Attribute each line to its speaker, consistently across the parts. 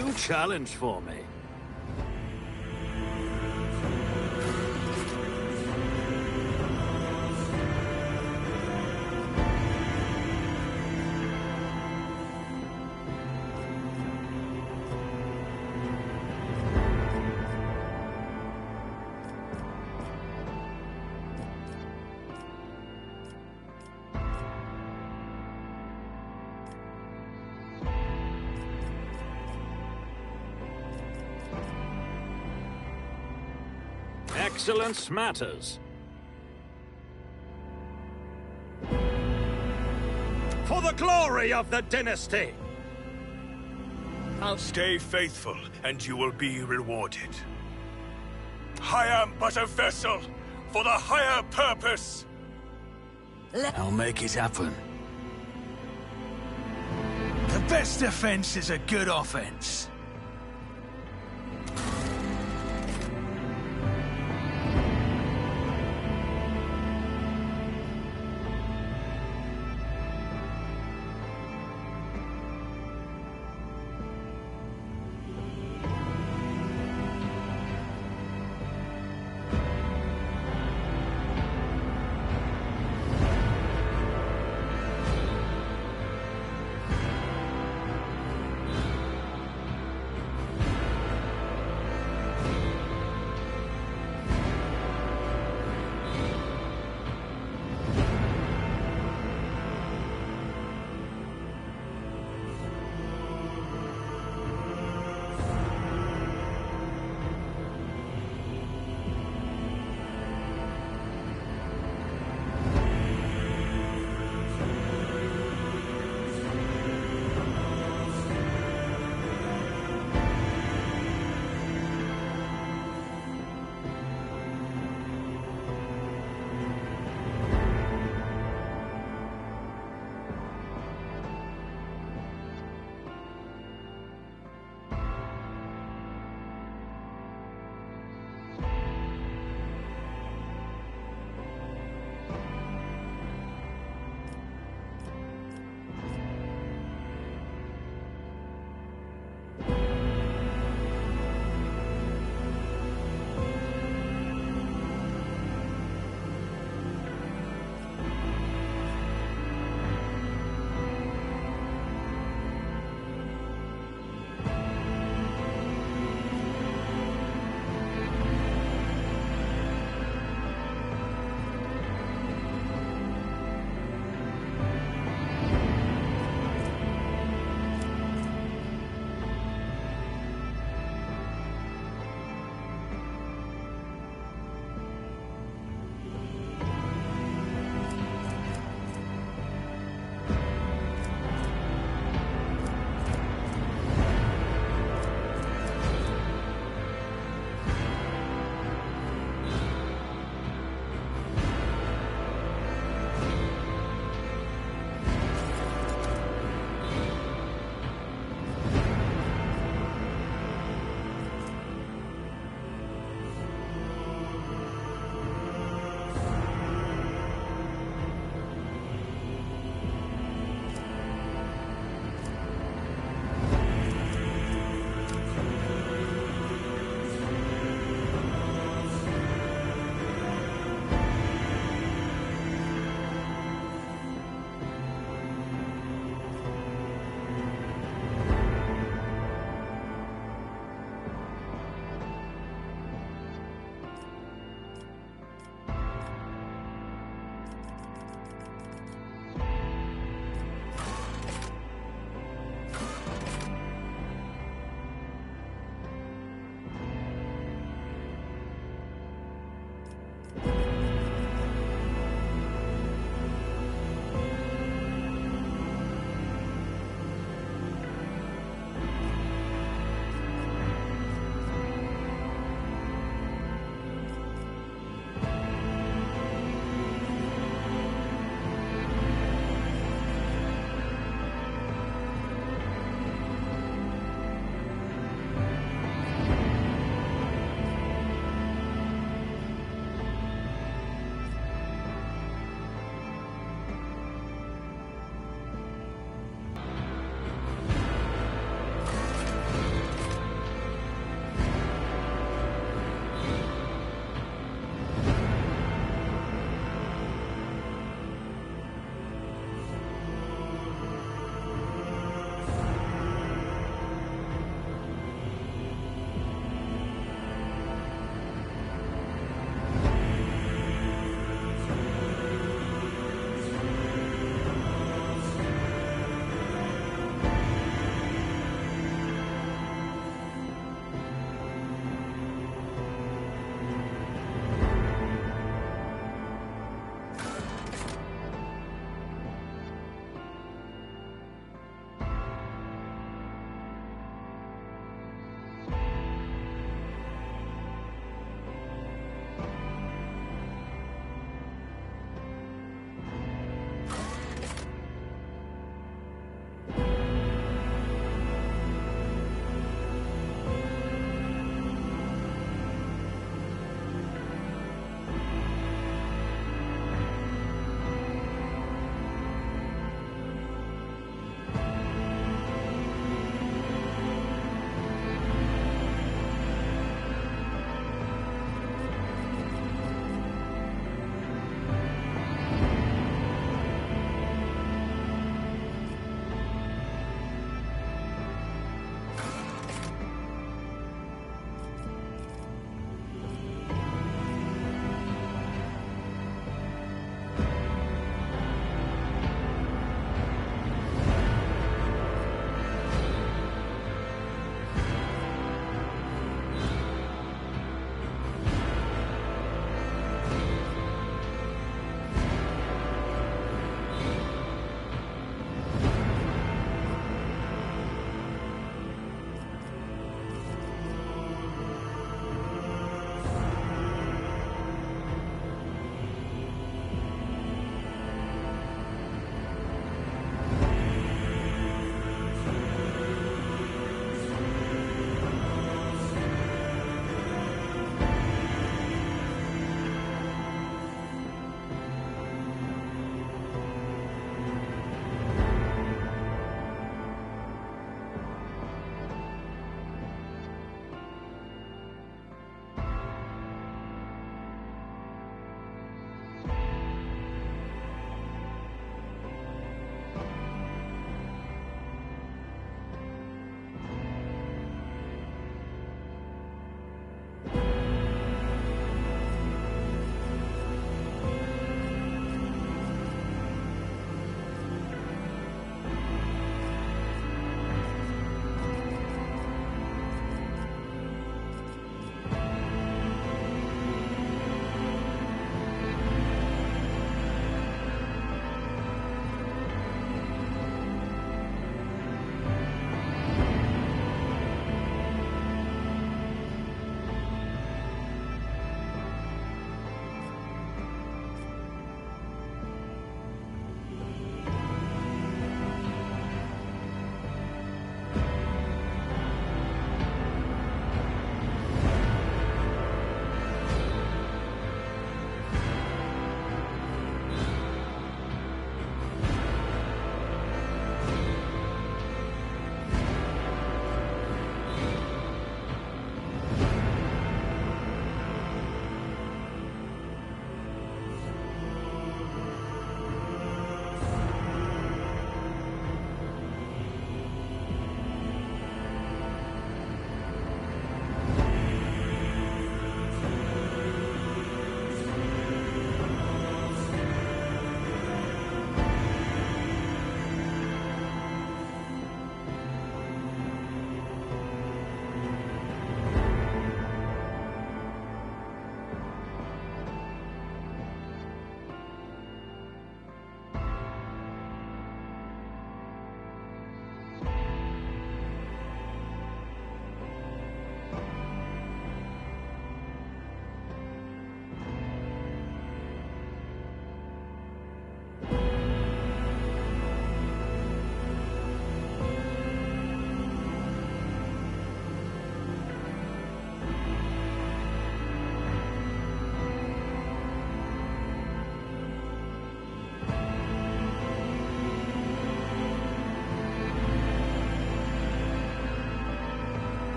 Speaker 1: new challenge for me. Excellence matters. For the glory of the dynasty!
Speaker 2: I'll stay faithful, and you will be rewarded. I am but a vessel for the higher purpose!
Speaker 3: I'll make it happen.
Speaker 4: The best defense is a good offense.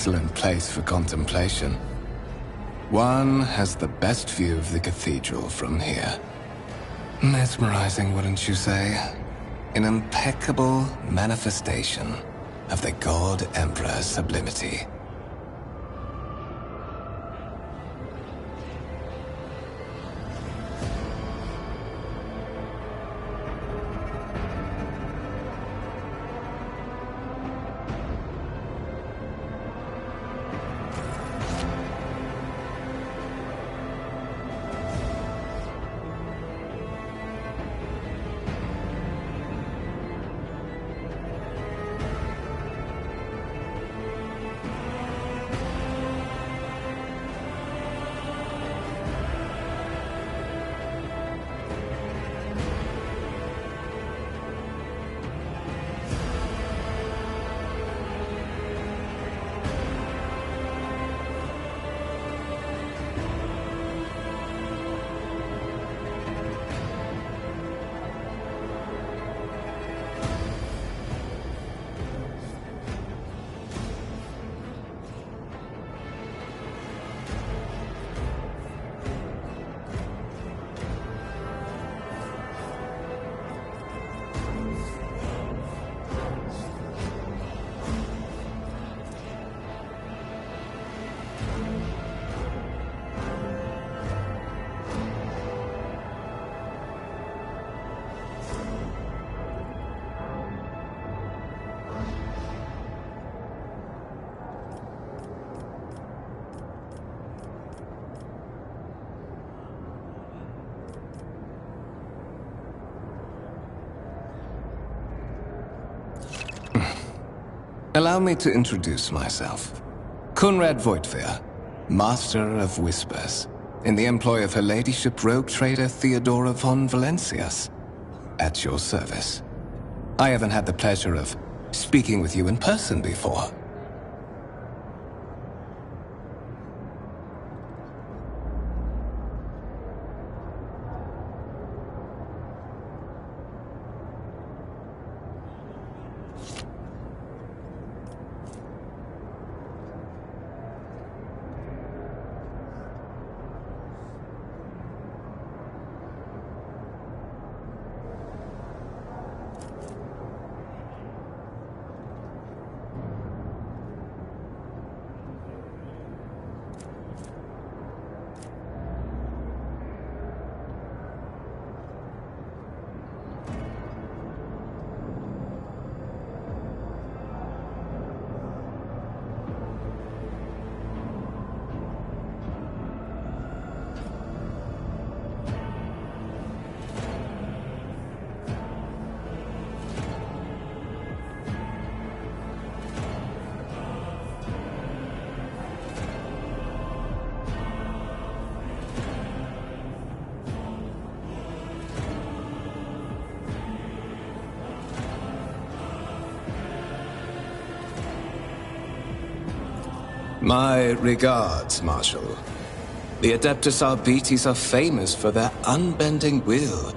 Speaker 5: excellent place for contemplation. One has the best view of the cathedral from here. Mesmerizing, wouldn't you say? An impeccable manifestation of the God Emperor's sublimity. Allow me to introduce myself. Conrad Voigtveer, Master of Whispers, in the employ of Her Ladyship rogue trader Theodora von Valencias. At your service. I haven't had the pleasure of speaking with you in person before. My regards, Marshal. The Adeptus Arbites are famous for their unbending will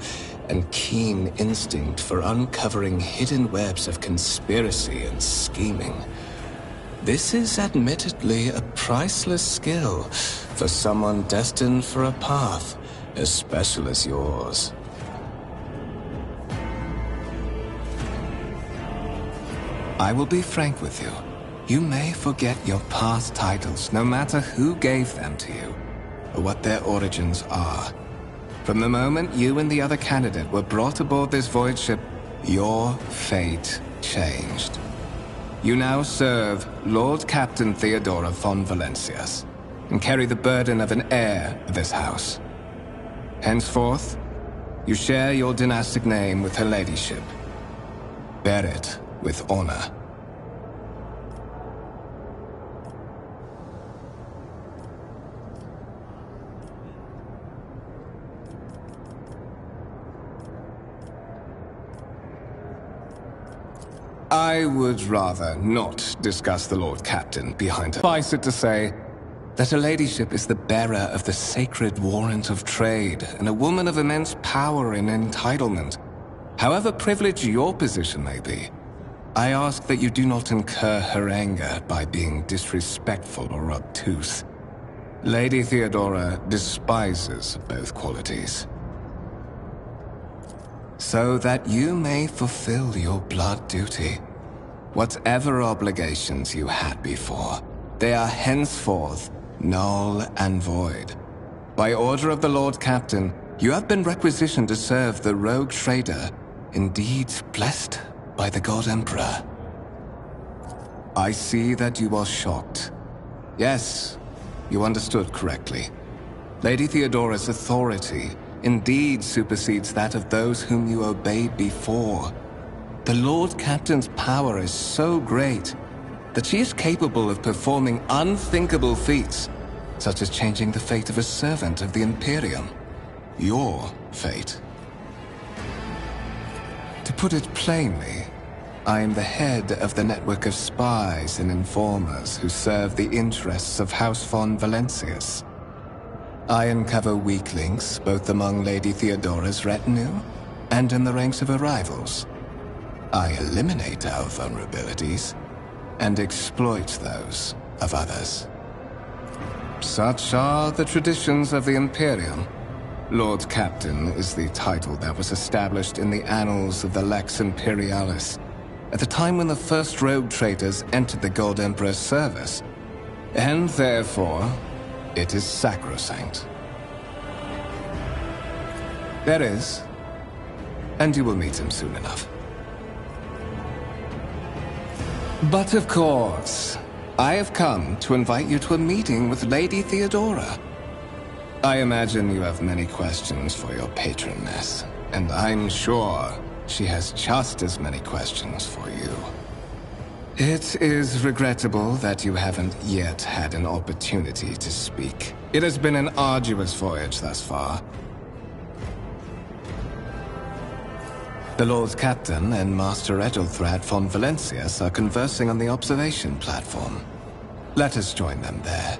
Speaker 5: and keen instinct for uncovering hidden webs of conspiracy and scheming. This is admittedly a priceless skill for someone destined for a path as special as yours. I will be frank with you. You may forget your past titles, no matter who gave them to you, or what their origins are. From the moment you and the other candidate were brought aboard this void ship, your fate changed. You now serve Lord Captain Theodora von Valencias, and carry the burden of an heir of this house. Henceforth, you share your dynastic name with Her Ladyship. Bear it with honor. I would rather not discuss the Lord Captain behind her. Suffice it to say that Her Ladyship is the bearer of the sacred warrant of trade and a woman of immense power and entitlement. However privileged your position may be, I ask that you do not incur her anger by being disrespectful or obtuse. Lady Theodora despises both qualities. So that you may fulfill your blood duty, whatever obligations you had before, they are henceforth null and void. By order of the Lord Captain, you have been requisitioned to serve the rogue trader, indeed blessed by the God Emperor. I see that you are shocked. Yes, you understood correctly. Lady Theodora's authority indeed supersedes that of those whom you obeyed before. The Lord Captain's power is so great that she is capable of performing unthinkable feats, such as changing the fate of a servant of the Imperium. Your fate. To put it plainly, I am the head of the network of spies and informers who serve the interests of House von Valancius. I uncover weak links both among Lady Theodora's retinue and in the ranks of her rivals. I eliminate our vulnerabilities and exploit those of others. Such are the traditions of the Imperium. Lord Captain is the title that was established in the annals of the Lex Imperialis at the time when the first rogue traders entered the God Emperor's service, and therefore, it is sacrosanct. There is, and you will meet him soon enough. But of course, I have come to invite you to a meeting with Lady Theodora. I imagine you have many questions for your patroness, and I'm sure she has just as many questions for you. It is regrettable that you haven't yet had an opportunity to speak. It has been an arduous voyage thus far. The Lord Captain and Master Ethelthrad von Valancius are conversing on the observation platform. Let us join them there.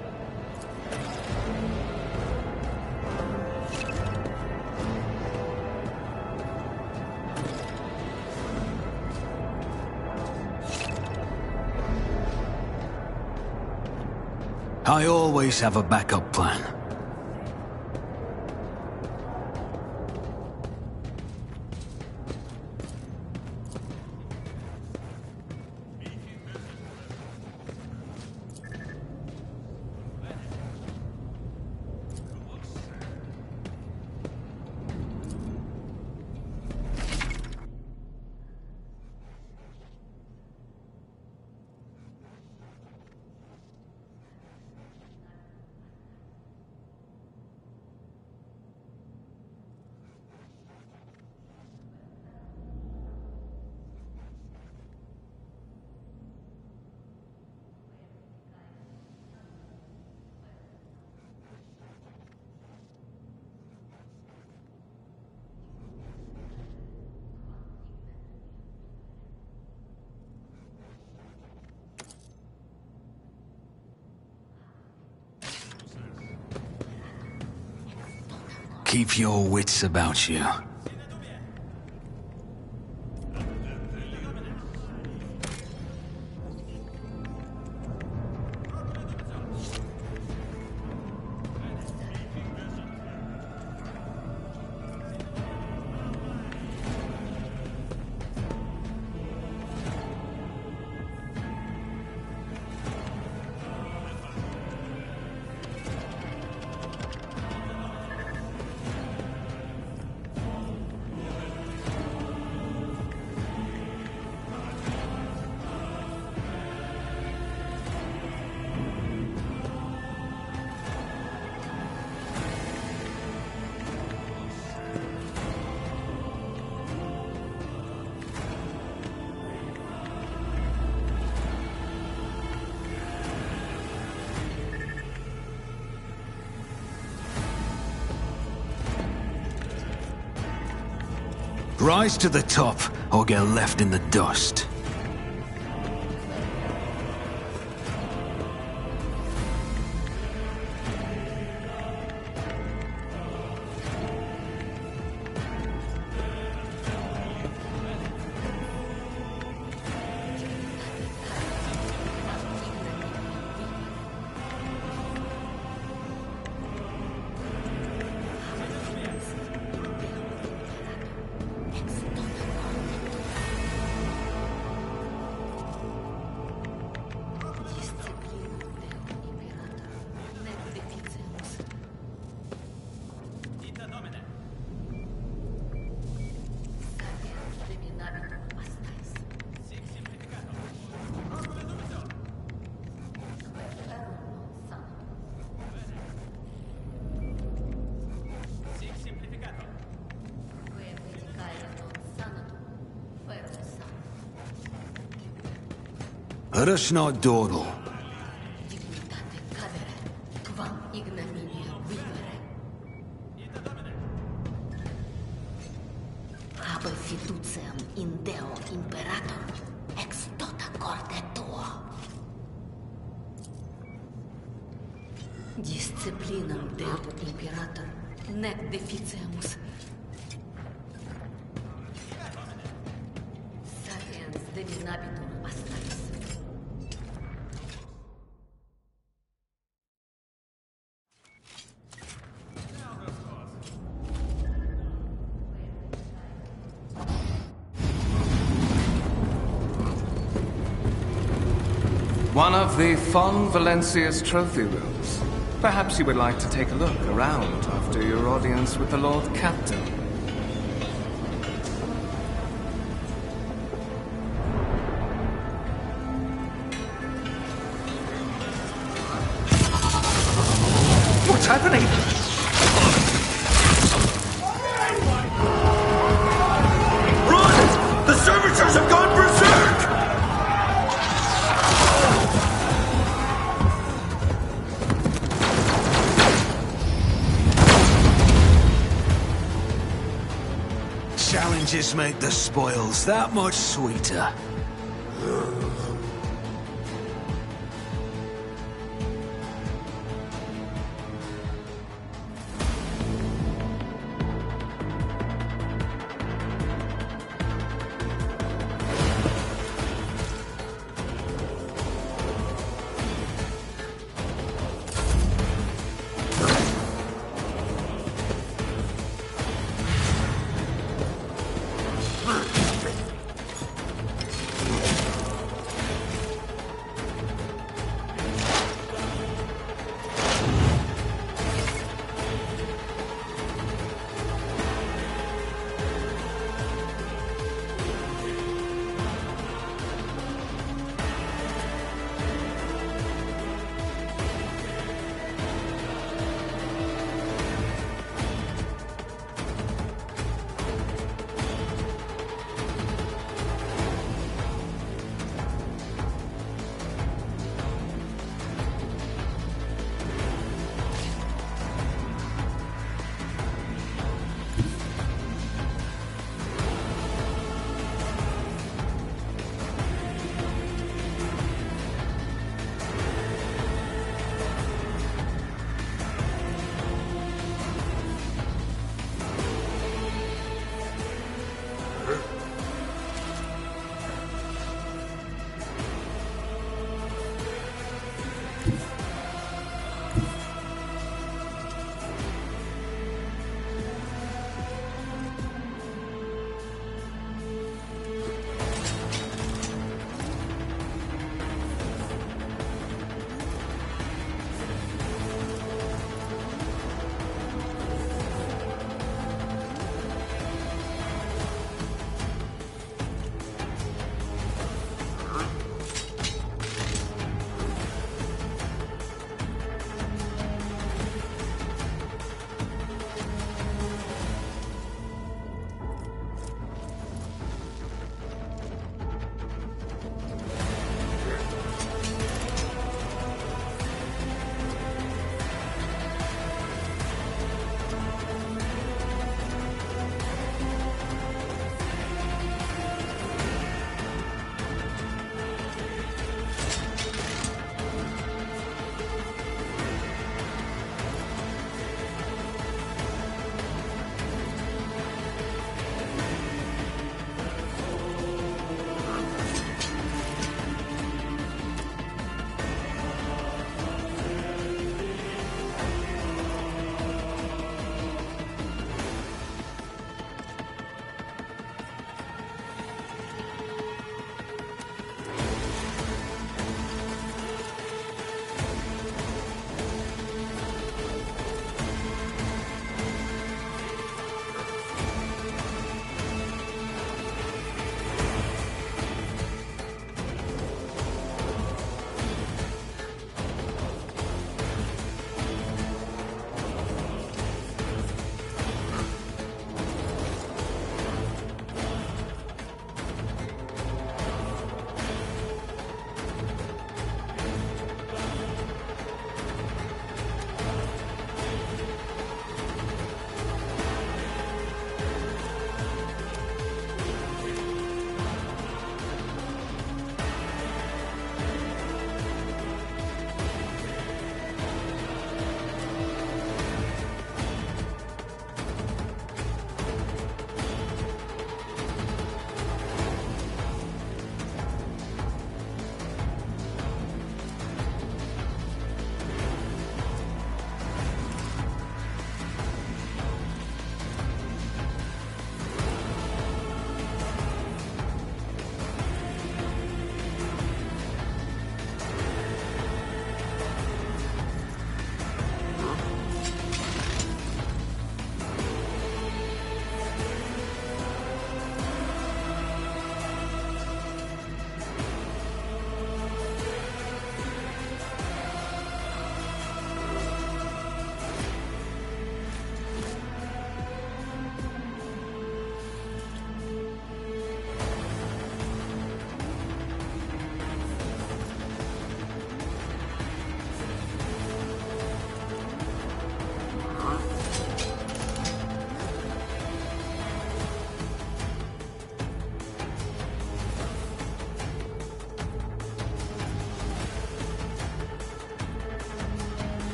Speaker 3: I always have a backup plan. Keep your wits about you. Rise to the top, or get left in the dust. Let us not dawdle.
Speaker 6: Dignitate cadere, quam ignominia vivere. Habe fiduciam in Deo Imperator, ex tota corde tuo. Disciplinam Deo Imperator, nec deficiamus. Sapiens deminabitur astaris.
Speaker 5: One of the Fon Valencia's trophy rooms. Perhaps you would like to take a look around after your audience with the Lord Captain.
Speaker 4: What's happening?
Speaker 2: Run! The servitors have gone berserk!
Speaker 3: Challenges make the spoils that much sweeter.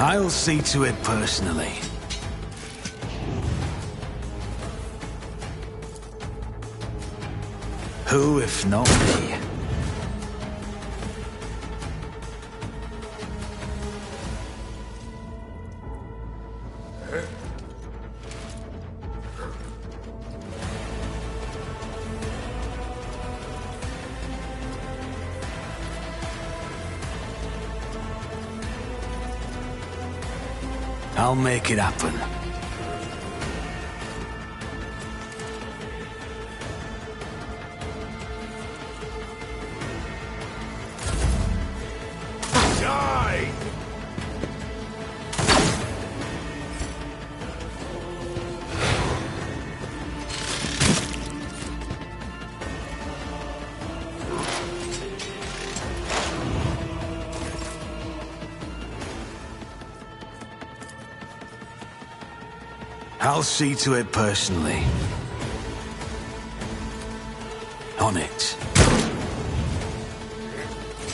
Speaker 3: I'll see to it personally. Who, if not me? I'll make it happen.
Speaker 2: Die!
Speaker 3: I'll see to it personally. On it.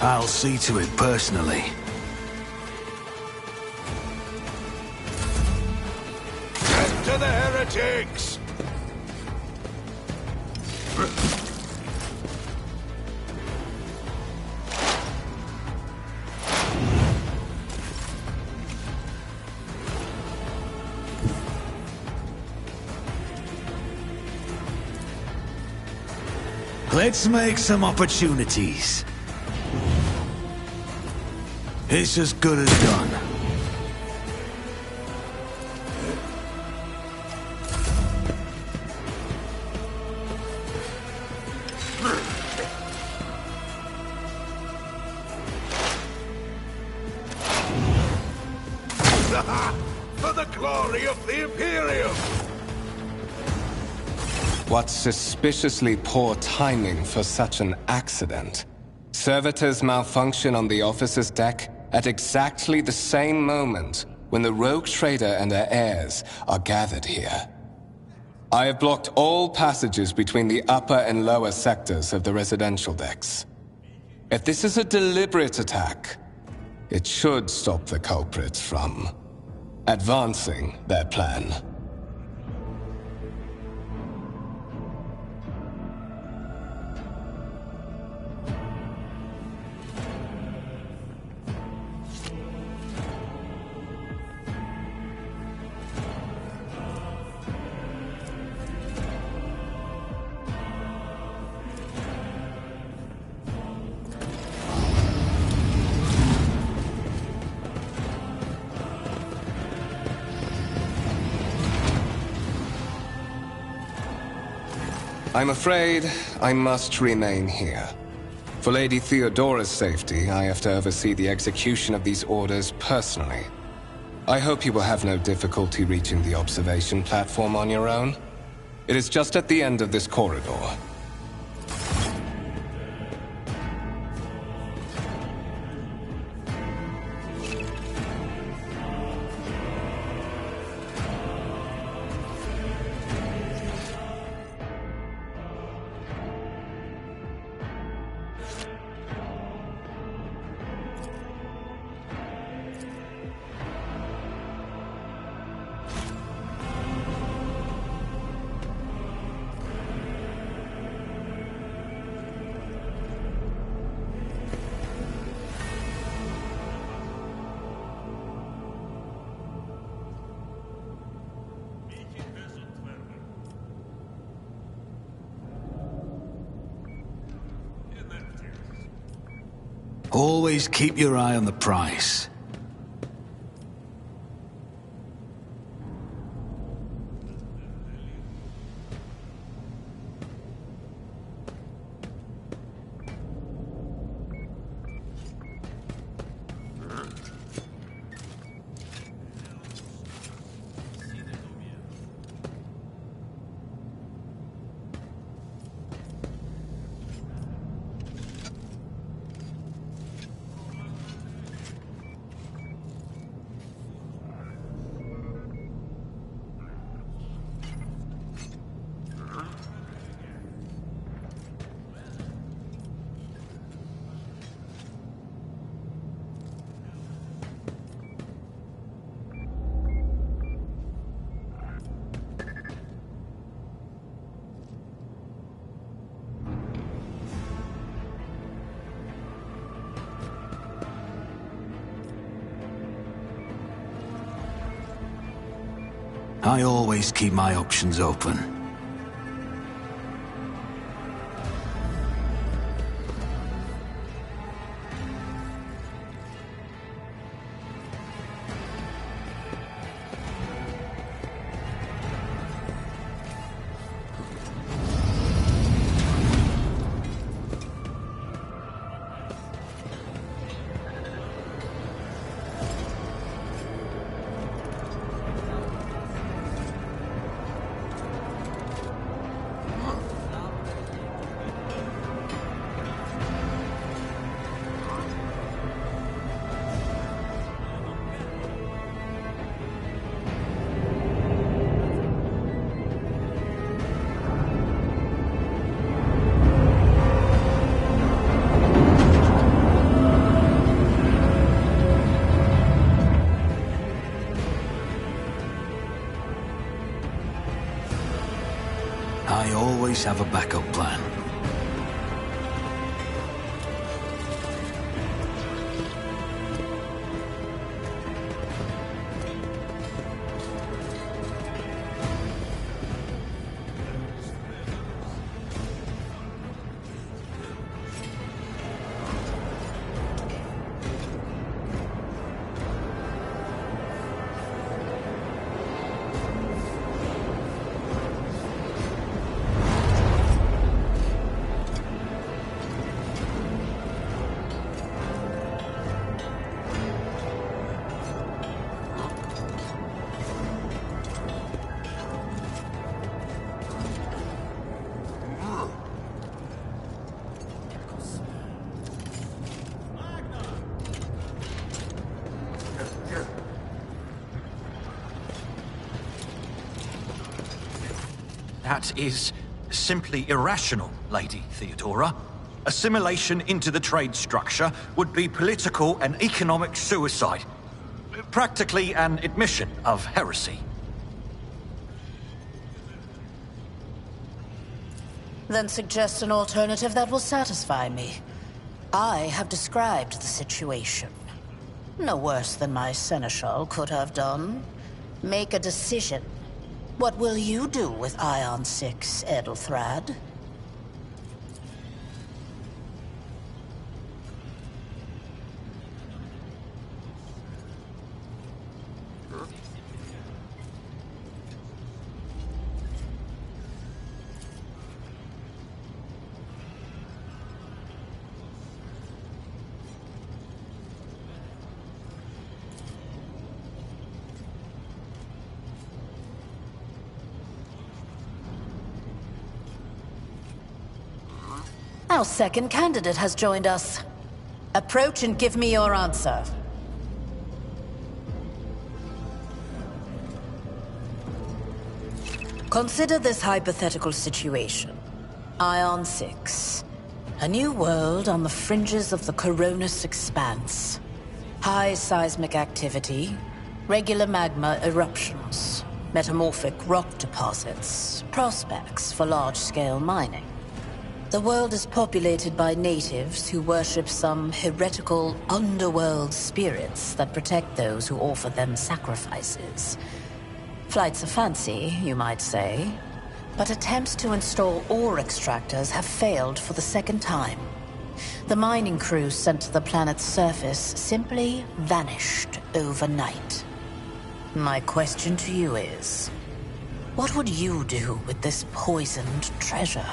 Speaker 3: I'll see to it personally.
Speaker 2: Death to the heretics!
Speaker 3: Let's make some opportunities. It's as good as done.
Speaker 2: For the glory of the Imperium!
Speaker 5: What suspiciously poor timing for such an accident. Servitors malfunction on the officer's deck at exactly the same moment when the rogue trader and her heirs are gathered here. I have blocked all passages between the upper and lower sectors of the residential decks. If this is a deliberate attack, it should stop the culprits from advancing their plan. I'm afraid I must remain here. For Lady Theodora's safety, I have to oversee the execution of these orders personally. I hope you will have no difficulty reaching the observation platform on your own. It is just at the end of this corridor.
Speaker 3: Always keep your eye on the prize. I always keep my options open. I always have a backup plan.
Speaker 7: That is simply irrational, Lady Theodora. Assimilation into the trade structure would be political and economic suicide. Practically an admission of heresy.
Speaker 8: Then suggest an alternative that will satisfy me. I have described the situation. No worse than my seneschal could have done. Make a decision. What will you do with Ion 6, Edelthrad? Our second candidate has joined us. Approach and give me your answer. Consider this hypothetical situation. Ion 6. A new world on the fringes of the Coronis expanse. High seismic activity, regular magma eruptions, metamorphic rock deposits, prospects for large-scale mining. The world is populated by natives who worship some heretical underworld spirits that protect those who offer them sacrifices. Flights of fancy, you might say, but attempts to install ore extractors have failed for the second time. The mining crews sent to the planet's surface simply vanished overnight. My question to you is, what would you do with this poisoned treasure?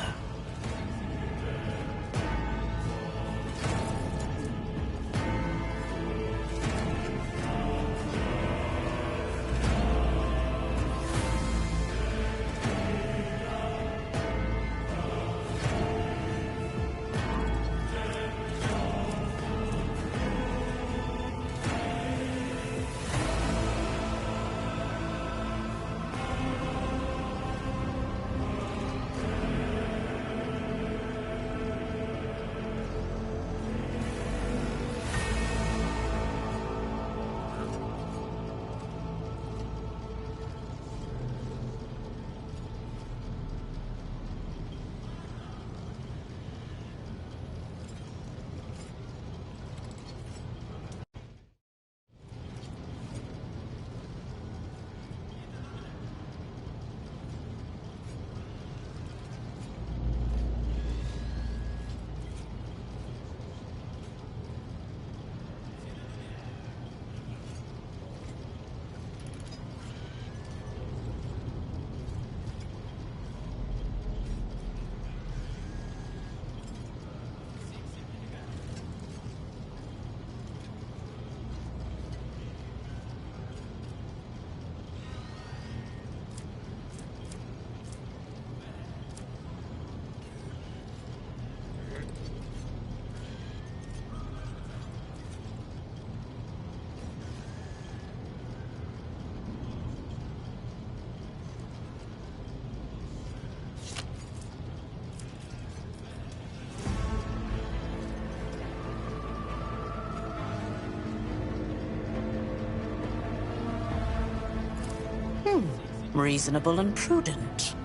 Speaker 8: reasonable and prudent.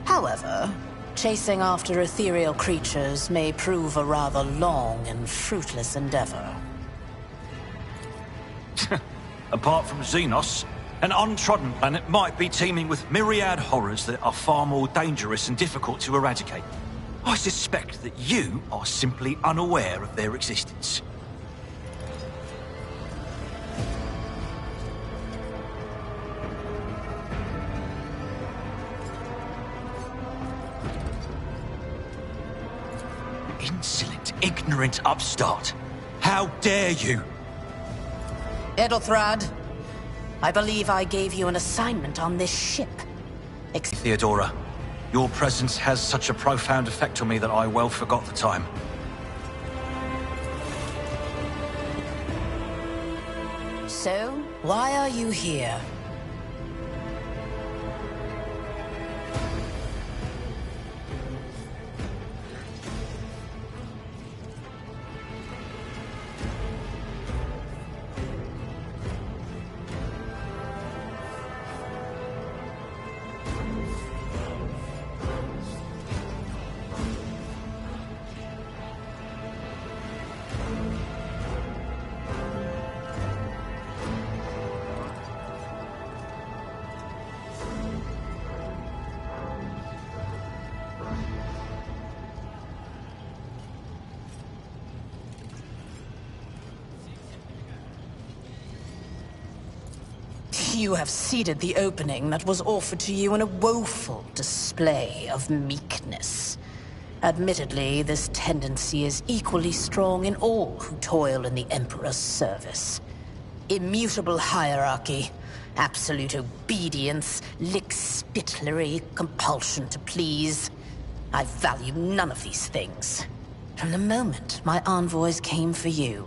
Speaker 8: However, chasing after ethereal creatures may prove a rather long and fruitless endeavor.
Speaker 7: Apart from Xenos, an untrodden planet might be teeming with myriad horrors that are far more dangerous and difficult to eradicate. I suspect that you are simply unaware of their existence. Insolent, ignorant upstart. How dare you?
Speaker 8: Edelthrad, I believe I gave you an assignment on this ship.
Speaker 7: Theodora, your presence has such a profound effect on me that I well forgot the time.
Speaker 8: So, why are you here? You have seeded the opening that was offered to you in a woeful display of meekness. Admittedly, this tendency is equally strong in all who toil in the Emperor's service. Immutable hierarchy, absolute obedience, lickspittlery, compulsion to please. I value none of these things. From the moment my envoys came for you,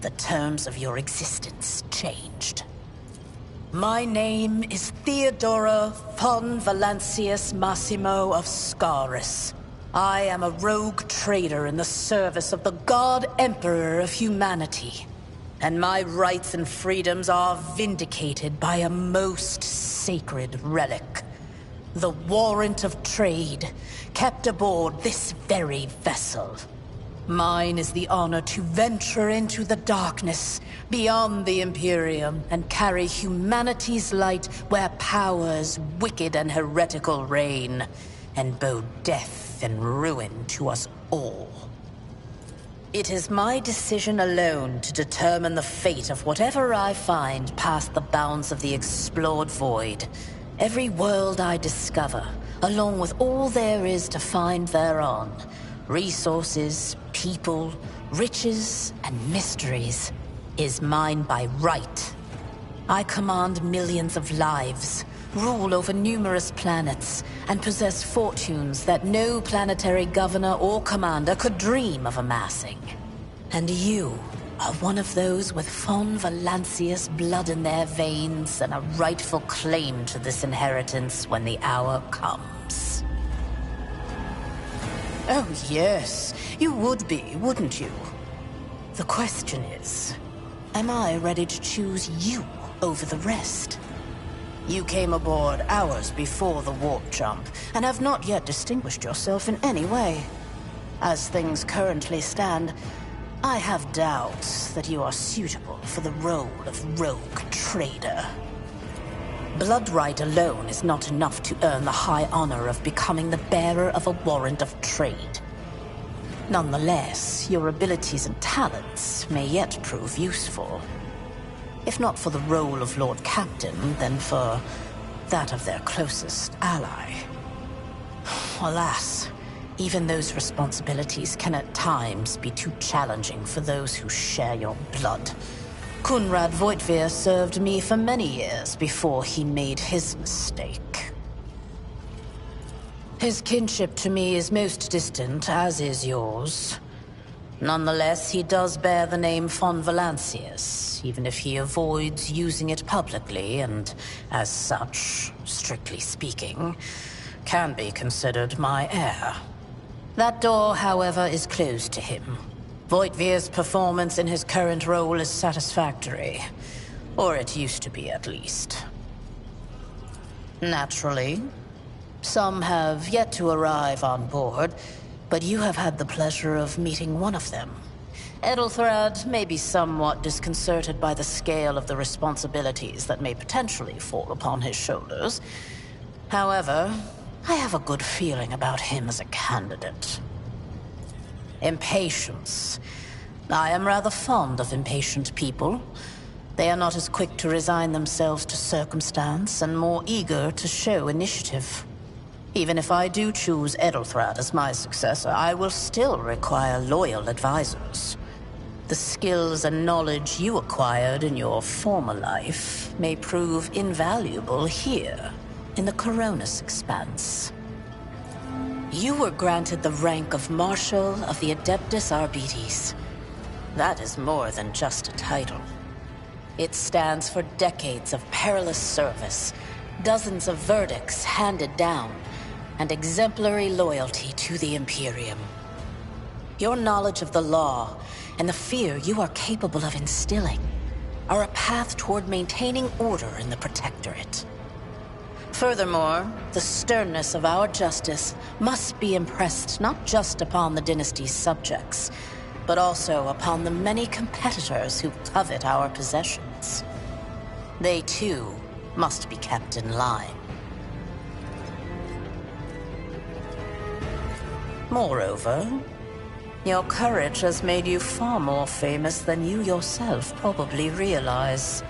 Speaker 8: the terms of your existence changed. My name is Theodora von Valancius Massimo of Scaris. I am a rogue trader in the service of the God Emperor of humanity. And my rights and freedoms are vindicated by a most sacred relic. The warrant of trade, kept aboard this very vessel. Mine is the honor to venture into the darkness, beyond the Imperium, and carry humanity's light where powers wicked and heretical reign, and bow death and ruin to us all. It is my decision alone to determine the fate of whatever I find past the bounds of the explored void. Every world I discover, along with all there is to find thereon, resources, people, riches, and mysteries, is mine by right. I command millions of lives, rule over numerous planets, and possess fortunes that no planetary governor or commander could dream of amassing. And you are one of those with von Valancius blood in their veins and a rightful claim to this inheritance when the hour comes. Oh yes, you would be, wouldn't you? The question is, am I ready to choose you over the rest? You came aboard hours before the warp jump, and have not yet distinguished yourself in any way. As things currently stand, I have doubts that you are suitable for the role of rogue trader. Blood right alone is not enough to earn the high honor of becoming the bearer of a warrant of trade. Nonetheless, your abilities and talents may yet prove useful. If not for the role of Lord Captain, then for that of their closest ally. Alas, even those responsibilities can at times be too challenging for those who share your blood. Kunrad Voitvir served me for many years before he made his mistake. His kinship to me is most distant, as is yours. Nonetheless, he does bear the name von Valancius, even if he avoids using it publicly, and as such, strictly speaking, can be considered my heir. That door, however, is closed to him. Voitvir's performance in his current role is satisfactory. Or it used to be, at least. Naturally. Some have yet to arrive on board, but you have had the pleasure of meeting one of them. Ethelthrad may be somewhat disconcerted by the scale of the responsibilities that may potentially fall upon his shoulders. However, I have a good feeling about him as a candidate. Impatience. I am rather fond of impatient people. They are not as quick to resign themselves to circumstance and more eager to show initiative. Even if I do choose Ethelthrad as my successor, I will still require loyal advisors. The skills and knowledge you acquired in your former life may prove invaluable here, in the Coronis Expanse. You were granted the rank of Marshal of the Adeptus Arbites. That is more than just a title. It stands for decades of perilous service, dozens of verdicts handed down, and exemplary loyalty to the Imperium. Your knowledge of the law and the fear you are capable of instilling are a path toward maintaining order in the Protectorate. Furthermore, the sternness of our justice must be impressed not just upon the dynasty's subjects, but also upon the many competitors who covet our possessions. They too must be kept in line. Moreover, your courage has made you far more famous than you yourself probably realize.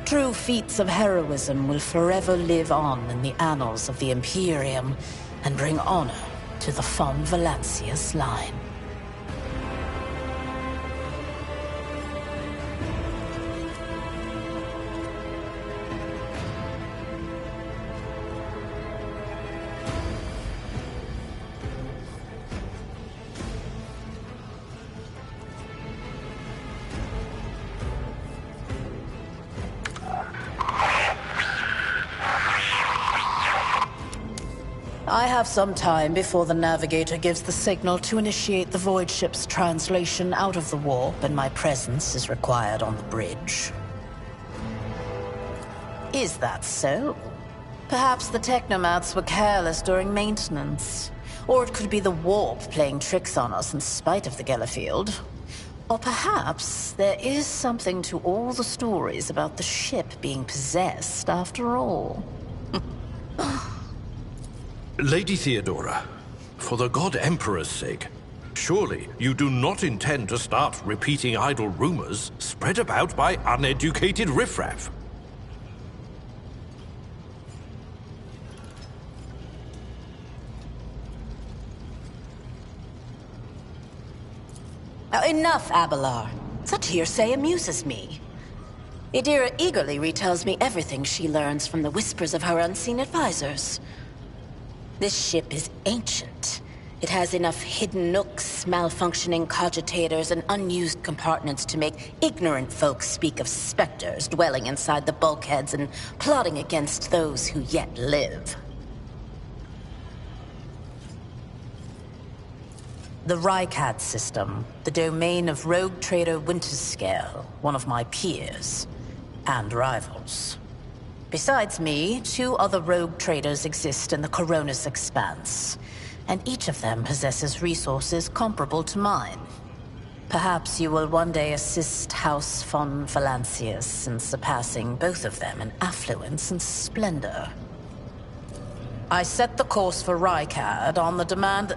Speaker 8: True feats of heroism will forever live on in the annals of the Imperium and bring honor to the von Valancius line. I have some time before the Navigator gives the signal to initiate the Void Ship's translation out of the warp, and my presence is required on the bridge. Is that so? Perhaps the Technomats were careless during maintenance. Or it could be the warp playing tricks on us in spite of the Gellerfield. Or perhaps there is something to all the stories about the ship being possessed after all.
Speaker 9: Lady Theodora, for the God Emperor's sake, surely you do not intend to start repeating idle rumors spread about by uneducated riffraff.
Speaker 8: Now, enough, Abelard. Such hearsay amuses me. Idira eagerly retells me everything she learns from the whispers of her unseen advisors. This ship is ancient. It has enough hidden nooks, malfunctioning cogitators, and unused compartments to make ignorant folks speak of specters dwelling inside the bulkheads and plotting against those who yet live. The Rycad system, the domain of rogue trader Winterscale, one of my peers, and rivals. Besides me, 2 other rogue traders exist in the Coronis Expanse, and each of them possesses resources comparable to mine. Perhaps you will one day assist House von Valancius in surpassing both of them in affluence and splendor. I set the course for Rycad on the demand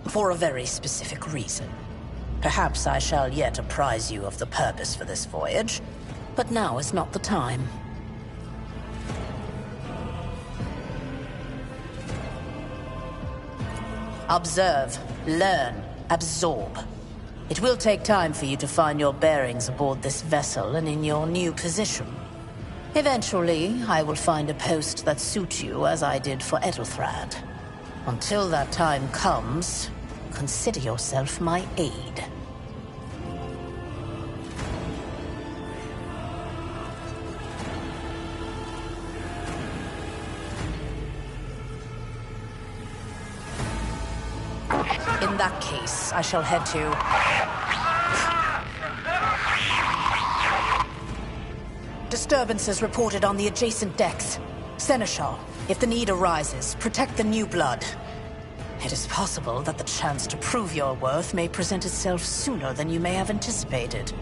Speaker 8: for a very specific reason. Perhaps I shall yet apprise you of the purpose for this voyage, but now is not the time. Observe, learn, absorb. It will take time for you to find your bearings aboard this vessel and in your new position. Eventually, I will find a post that suits you as I did for Ethelthrad. Until that time comes, consider yourself my aide. In that case, I shall head to... Disturbances reported on the adjacent decks. Seneschal, if the need arises, protect the new blood. It is possible that the chance to prove your worth may present itself sooner than you may have anticipated.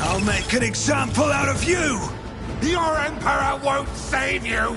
Speaker 4: I'll make an example out of you!
Speaker 10: Your Emperor won't save you!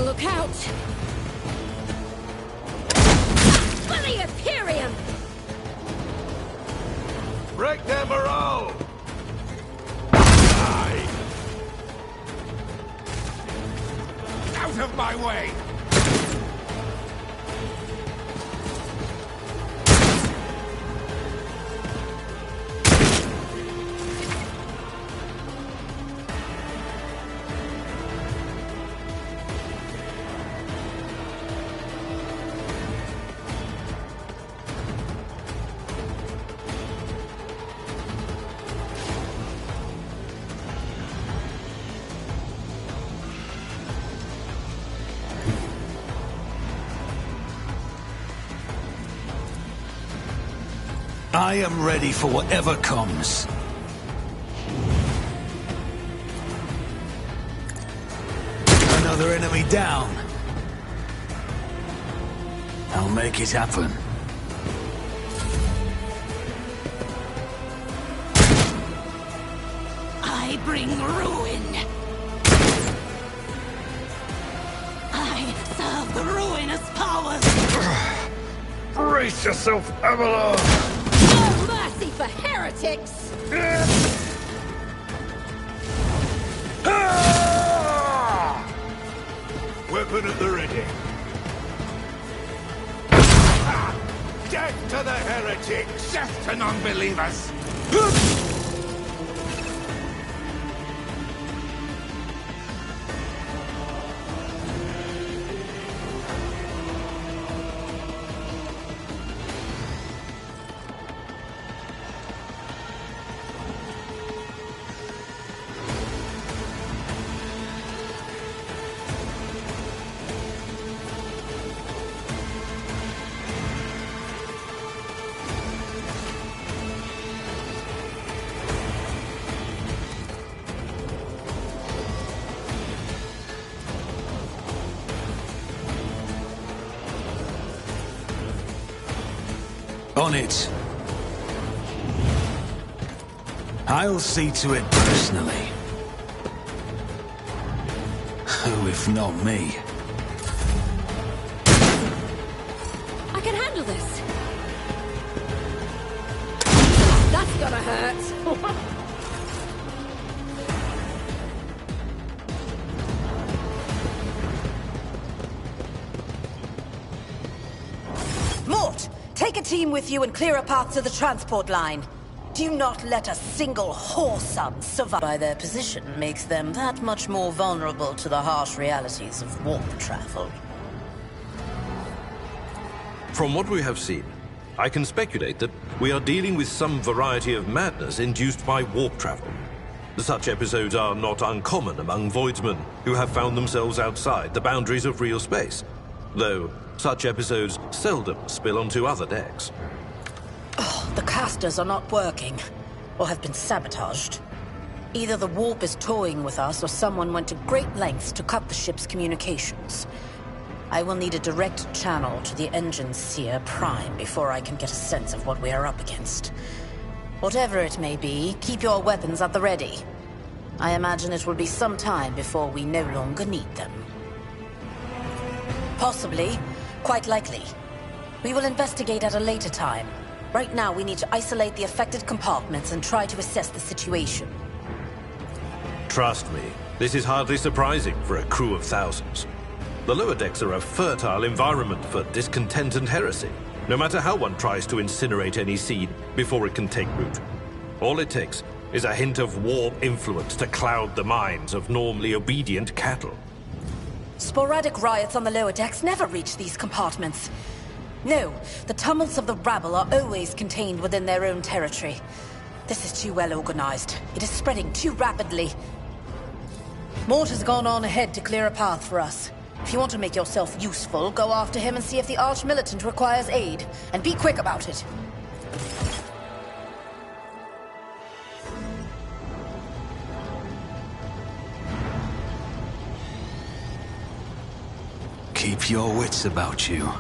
Speaker 6: Look out! For the Imperium!
Speaker 10: Break their morale! Die! Out of my way!
Speaker 4: I am ready for whatever comes. Another enemy down. I'll make it happen.
Speaker 6: I bring ruin. I serve the ruinous powers.
Speaker 10: Brace yourself, Avalon!
Speaker 6: No mercy for heretics!
Speaker 10: Weapon at the ready. Death to the heretics! Death to non-believers!
Speaker 4: On it. I'll see to it personally. Who if not me?
Speaker 6: I can handle this. That's gonna hurt.
Speaker 8: Mort, take a team with you and clear a path to the transport line. Do not let a single whoreson survive. By their position makes them that much more vulnerable to the harsh realities of warp travel.
Speaker 9: From what we have seen, I can speculate that we are dealing with some variety of madness induced by warp travel. Such episodes are not uncommon among voidsmen who have found themselves outside the boundaries of real space, though such episodes seldom spill onto other decks.
Speaker 8: Oh, the casters are not working, or have been sabotaged. Either the warp is toying with us, or someone went to great lengths to cut the ship's communications. I will need a direct channel to the engine seer Prime before I can get a sense of what we are up against. Whatever it may be, keep your weapons at the ready. I imagine it will be some time before we no longer need them. Possibly. Quite likely. We will investigate at a later time. Right now, we need to isolate the affected compartments and try to assess the situation.
Speaker 9: Trust me, this is hardly surprising for a crew of thousands. The lower decks are a fertile environment for discontent and heresy, no matter how one tries to incinerate any seed before it can take root. All it takes is a hint of warp influence to cloud the minds of normally obedient cattle.
Speaker 8: Sporadic riots on the lower decks never reach these compartments. No, the tumults of the rabble are always contained within their own territory. This is too well organized. It is spreading too rapidly. Mort has gone on ahead to clear a path for us. If you want to make yourself useful, go after him and see if the Arch-Militant requires aid. And be quick about it.
Speaker 3: Keep your wits about you.